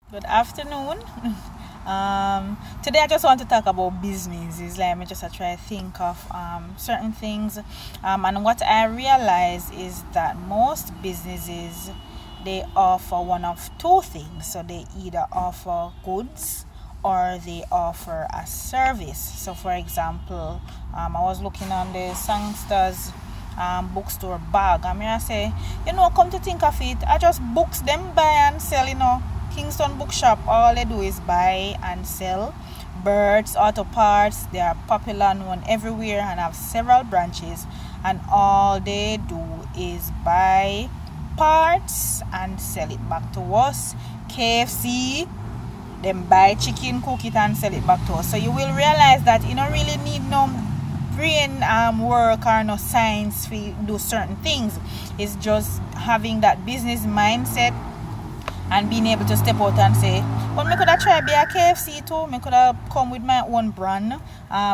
Good afternoon. Today I just want to talk about businesses. Let me just try to think of certain things. And what I realize is that most businesses they offer one of two things. So they either offer goods or they offer a service. So for example, I was looking on the Songsters bookstore bag. I say, come to think of it, I just books them buy and sell. Kingston Bookshop, all they do is buy and sell birds, auto parts. They are popular, known everywhere, and have several branches. And all they do is buy parts and sell it back to us. KFC, them buy chicken, cook it, and sell it back to us. So you will realize that you don't really need no brain work or no science to do certain things. It's just having that business mindset and being able to step out and say, well, I could have tried be a KFC too. I could have come with my own brand,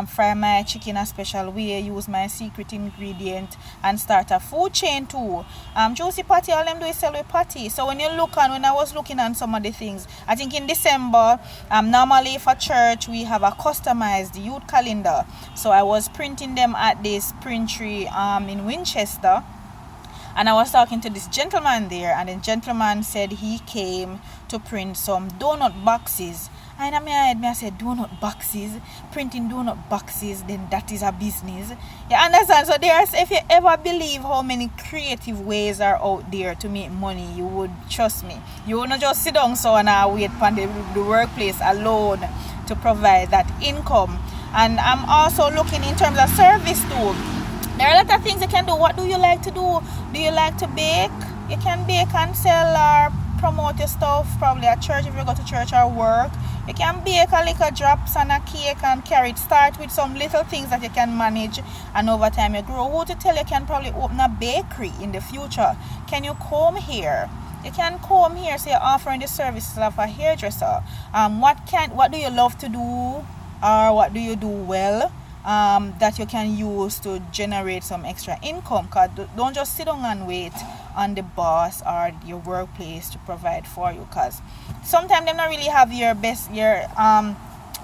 fry my chicken a special way, use my secret ingredient, and start a food chain too. Juicy Patty, all them do is sell with patty. So when I was looking on some of the things, I think in December, normally for church we have a customized youth calendar. So I was printing them at this printery in Winchester. And I was talking to this gentleman there, and the gentleman said he came to print some donut boxes. And in my head, I said, donut boxes, printing donut boxes, then that is a business. You understand? So if you ever believe how many creative ways are out there to make money, you would trust me. You will not just sit down so and wait for the workplace alone to provide that income. And I'm also looking in terms of service too. There are a lot of things you can do. What do you like to do? Do you like to bake? You can bake and sell or promote your stuff, probably at church if you go to church or work. You can bake a little drops and a cake and carry it. Start with some little things that you can manage, and over time you grow. Who to tell you can probably open a bakery in the future? Can you come here? You can come here, so you're offering the services of a hairdresser. What do you love to do, or what do you do well? That you can use to generate some extra income. Cause don't just sit down and wait on the boss or your workplace to provide for you, because sometimes they don't really have your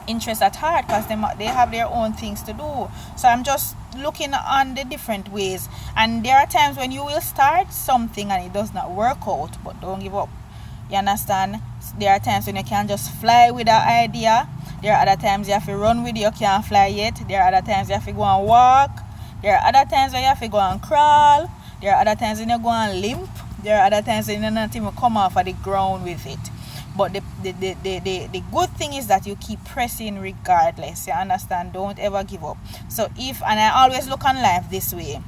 interest at heart, because they have their own things to do. So I'm just looking on the different ways, and there are times when you will start something and it does not work out, but don't give up. You understand? There are times when you can just fly with an idea. There are other times you have to run with it, you can't fly yet. There are other times you have to go and walk. There are other times where you have to go and crawl. There are other times when you go and limp. There are other times when you not even come off of the ground with it. But the good thing is that you keep pressing regardless. You understand? Don't ever give up. And I always look on life this way.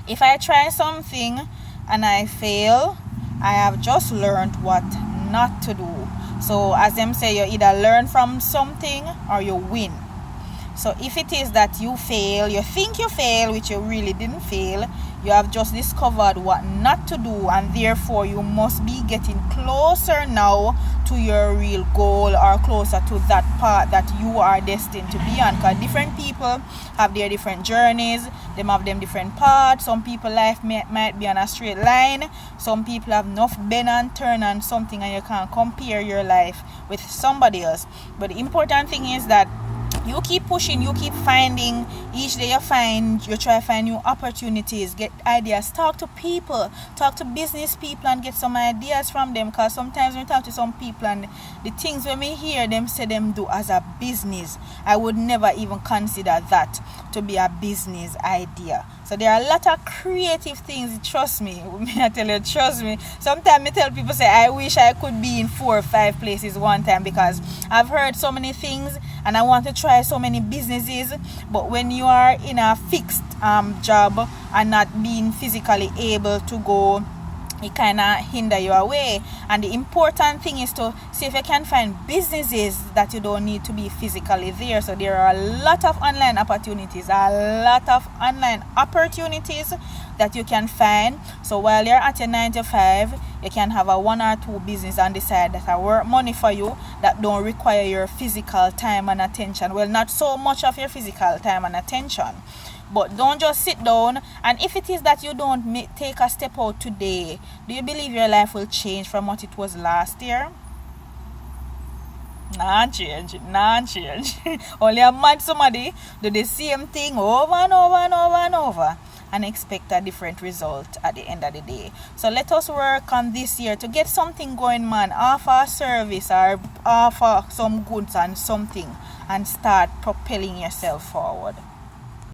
If I try something and I fail, I have just learned what not to do. So as them say, you either learn from something or you win. So if it is that you fail, you think you fail, which you really didn't fail, you have just discovered what not to do, and therefore you must be getting closer now to your real goal, or closer to that path that you are destined to be on. Because different people have their different journeys, they have them different paths. Some people life might be on a straight line, some people have enough bend and turn and something, and you can't compare your life with somebody else. But the important thing is that you keep pushing, you keep finding. Each day you try to find new opportunities, get ideas, talk to people, talk to business people and get some ideas from them. Because sometimes when we talk to some people and the things when we hear them say them do as a business, I would never even consider that to be a business idea. So there are a lot of creative things, trust me. I tell you, trust me. Sometimes I tell people, say, I wish I could be in 4 or 5 places one time, because I've heard so many things and I want to try so many businesses. But when you are in a fixed job and not being physically able to go, it kind of hinder you away. And the important thing is to see if you can find businesses that you don't need to be physically there. So there are a lot of online opportunities that you can find. So while you're at your 9 to 5, you can have a 1 or 2 business on the side that are worth money for you, that don't require your physical time and attention. Well, not so much of your physical time and attention. But don't just sit down. And if it is that you don't take a step out today, do you believe your life will change from what it was last year? Non-change. Only a mad somebody do the same thing over and over and over and over and expect a different result at the end of the day. So let us work on this year to get something going, man. Offer a service or offer some goods and something and start propelling yourself forward.